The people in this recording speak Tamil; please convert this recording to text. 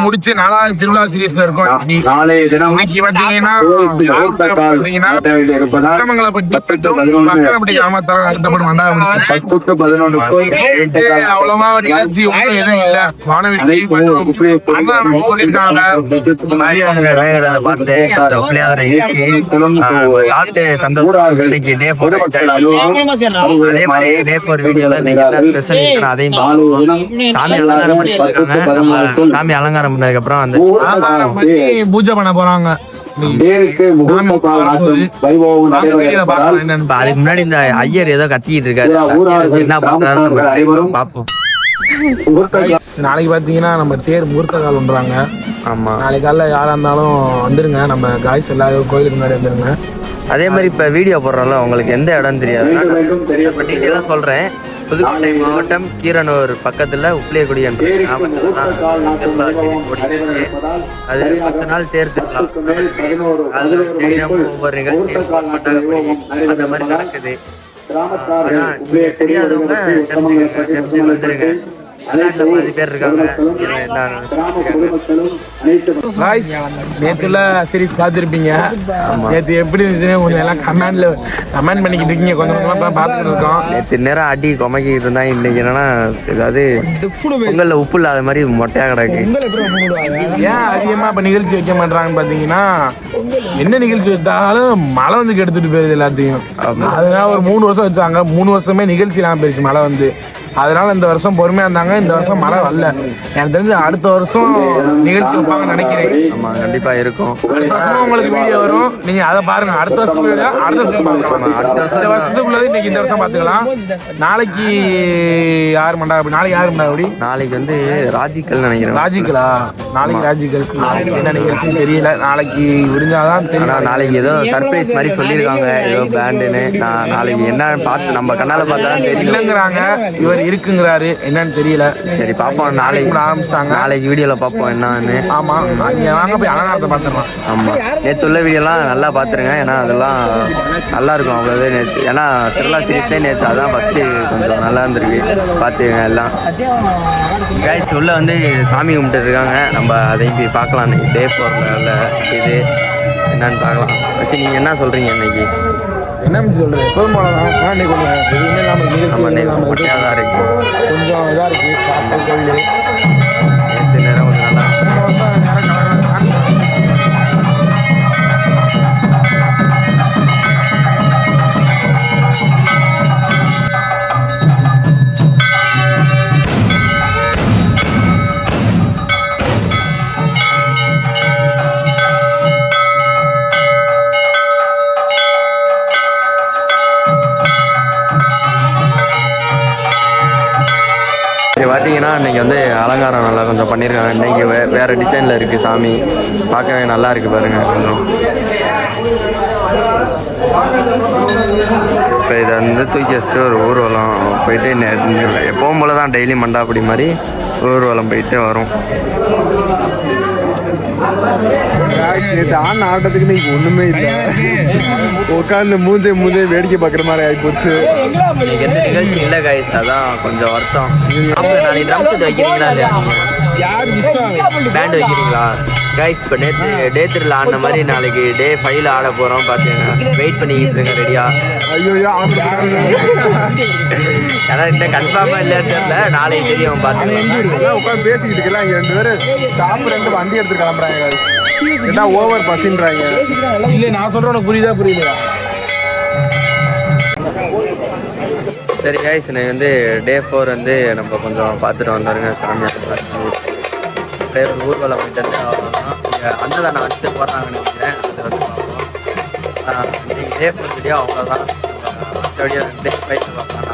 முடிச்சு 4வது திருவிழா சீரீஸ்ல இருக்கும். இன்னைக்கு பாத்தீங்கன்னா அவ்வளவா நிகழ்ச்சி எதுவும் இல்ல. சாப்பிட்டு சந்தோஷம். இன்னைக்கு டே 4 அதே மாதிரி டே 4 வீடியோல இன்னைக்கு என்ன ஸ்பெஷல் அதையும் சாமி அலங்காரம் பண்ணிருக்காங்க. சாமி அலங்காரம் பண்ணதுக்கு அப்புறம் அந்த பூஜை பண்ண போறாங்க. அதுக்கு முன்னாடி இந்த ஐயர் ஏதோ கத்திக்கிட்டு இருக்காரு. என்ன பண்றாரு பாப்போம். நாளைக்கு பாத்தீங்கன்னா நம்ம தேர் முகூர்த்த கால் பண்றாங்க. ஆமா, நாளைக்கு காலைல யாரா இருந்தாலும் வந்துருங்க. நம்ம காய்ஸ் எல்லாரும் கோயிலுக்கு முன்னாடி வந்துருங்க. அதே மாதிரி இப்ப வீடியோ போடுறோம்ல, உங்களுக்கு எந்த இடம் தெரியாது, டீட்டெயிலாக சொல்றேன். புதுக்கோட்டை மாவட்டம் கீரனூர் பக்கத்துல உப்பிலியக்குடி என்ற கிராமத்துல தான் திருவிழா சீரிஸ் ஓடிட்டு. அது 10 நாள் தேர் திருவிழா. அதுல ஒவ்வொரு நிகழ்ச்சியும் அந்த மாதிரி நடக்குது. அதான் தெரியாதவங்க தெரிஞ்சு வந்துருங்க. நேத்துல சீரிஸ் பார்த்துருப்பீங்க. நேற்று எப்படி இருந்துச்சுன்னு கொஞ்சம் எல்லாம் கமெண்ட் பண்ணிக்கிட்டு இருக்கீங்க. கொஞ்சம் கொஞ்சமா பார்த்துட்டு இருக்கோம். நேற்று நேரம் அடி கொமைக்கிட்டு இருந்தா. இன்னைக்கு என்னன்னா ஏதாவது பொங்கல்ல உப்பு இல்லாத மாதிரி மொட்டையா கிடக்கு. ஏன் அதிகமா இப்ப நிகழ்ச்சி வைக்க மாட்டாங்கன்னு பாத்தீங்கன்னா, என்ன நிகழ்ச்சி வச்சாலும் மழை வந்து கெடுத்துட்டு போயிருது எல்லாத்தையும். அதனால ஒரு 3 வருஷம் வச்சாங்க. 3 வருஷமே நிகழ்ச்சி இல்லாம போயிருச்சு மழை வந்து. அதனால இந்த வருஷம் பொறுமையா இருந்தாங்க. இந்த வருஷம் மழை வரல. எனக்கு தெரிஞ்சு அடுத்த வருஷம் நிகழ்ச்சி வைப்பாங்கன்னு நினைக்கிறேன். ஆமா, கண்டிப்பா இருக்கும். அடுத்த வருஷம் உங்களுக்கு வீடியோ வரும். நீங்க அதை பாருங்க. அடுத்த வருஷம் வருஷத்துக்குள்ளது இன்னைக்கு இந்த வருஷம் பாத்துக்கலாம். நாளைக்கு யார் மண்டா அப்படி? நாளைக்கு யாரு மண்டா அப்படி? நாளைக்கு வந்து ராஜிக்கல் நினைக்கிறேன். ராஜிக்கலா? நாளைக்கு ராஜிக்கல். நாளைக்கு என்ன நிகழ்ச்சின்னு தெரியல. நாளைக்கு விடிஞ்சாதான் தெரியும். நாளைக்கு ஏதோ சர்ப்ரைஸ் மாதிரி சொல்லியிருக்காங்க, ஏதோ பேண்டுன்னு. நாளைக்கு என்னன்னு பார்த்து நம்ம கண்ணால பார்த்தா தெரியும். இல்லைங்கிறாங்க, இவர் இருக்குங்கிறாரு. என்னன்னு தெரியல. சரி பார்ப்போம். நாளைக்கு ஆரம்பிச்சிட்டாங்க. நாளைக்கு வீடியோல பார்ப்போம் என்னன்னு. ஆமா, நீங்க வாங்க போய் அலங்காரத்தை பார்த்துடலாம். ஆமா, நேற்று உள்ள வீடியோலாம் நல்லா பார்த்துருங்க. ஏன்னா அதெல்லாம் நல்லா இருக்கும் அவ்வளோவே. நேற்று ஏன்னா திருவிழா சீரீஸ்லேயே நேற்று அதான் ஃபஸ்ட்டு கொஞ்சம் நல்லா இருந்திருக்கு. பார்த்துங்க எல்லாம். கைஸ் உள்ள வந்து சாமி கும்பிட்டு இருக்காங்க. நம்ம அதையும் போய் பார்க்கலாம். டே 4ல இது என்னன்னு பார்க்கலாம். வச்சு நீங்கள் என்ன சொல்கிறீங்க இன்னைக்கு? என்ன சொல்றேன், எப்போதும் போலதான். கொஞ்சம் எதுவுமே இல்லாமல் நிகழ்ச்சி தான் இருக்கு. கொஞ்சம் இதாக இருக்கு. காட்டு கோயில் நேற்று நேரம் கொஞ்சம் நல்லா பார்த்தீங்கன்னா இன்றைக்கி வந்து அலங்காரம் நல்லா கொஞ்சம் பண்ணியிருக்காங்க. இன்றைக்கி வேறு டிசைனில் இருக்குது சாமி. பார்க்கவே நல்லா இருக்குது பாருங்கள். கொஞ்சம் இப்போ இதை வந்து தூக்கி வச்சுட்டு ஒரு ஊர்வலம் போயிட்டு எப்பவும் போல தான் டெய்லி மண்டாப்படி மாதிரி ஊர்வலம் போயிட்டு வரும். நேற்று ஆன ஆட்டத்துக்கு இன்னைக்கு ஒன்றுமே இல்லை. உட்காந்து மூந்தே வேடிக்கை பார்க்குற மாதிரி ஆகிப்போச்சு. இன்னைக்கு எந்த நிகழ்ச்சி இல்லை கைஸ், அதான் கொஞ்சம் வருத்தம். நாளைக்கு ட்ரம் செட் வைக்கிறீங்களா இல்லையா? பேண்ட் வைக்கிறீங்களா கைஸ்? இப்போ நேற்று டே 3ல ஆடின மாதிரி நாளைக்கு டே 5ல ஆட போகிறோம். பார்த்தீங்கன்னா வெயிட் பண்ணிக்கிட்டு இருங்க ரெடியா. ஐயோ, ஏன்னா இன்னும் கன்ஃபார்மாக இல்லைன்னு தெரியல. நாளைக்கு தெரியும். பார்த்தீங்கன்னா உட்காந்து பேசிக்கிட்டு இருக்கலாம். இங்கே 2 பேர் சாப்பிட 2 வண்டி எடுத்து கிளம்புறாங்க. என்ன ஓவர் பசின்றாங்க. இல்லை, நான் சொல்கிறேன், உனக்கு புரியுதா? சரி கைஸ், இன்னைக்கு வந்து டே 4 வந்து நம்ம கொஞ்சம் பார்த்துட்டு வந்துடுங்க. சாமியாக ஒரு ஊர்வலம் போயிட்டு வந்து அவ்வளோதான். இங்கே அன்னதானம் வச்சு போடுறாங்கன்னு நினைக்கிறேன். அதை வந்து பார்ப்போம். இன்னைக்கு டே 4 வீடியோ அவ்வளோதான். அடுத்த வீடியோ 2 பார்க்கலாம்.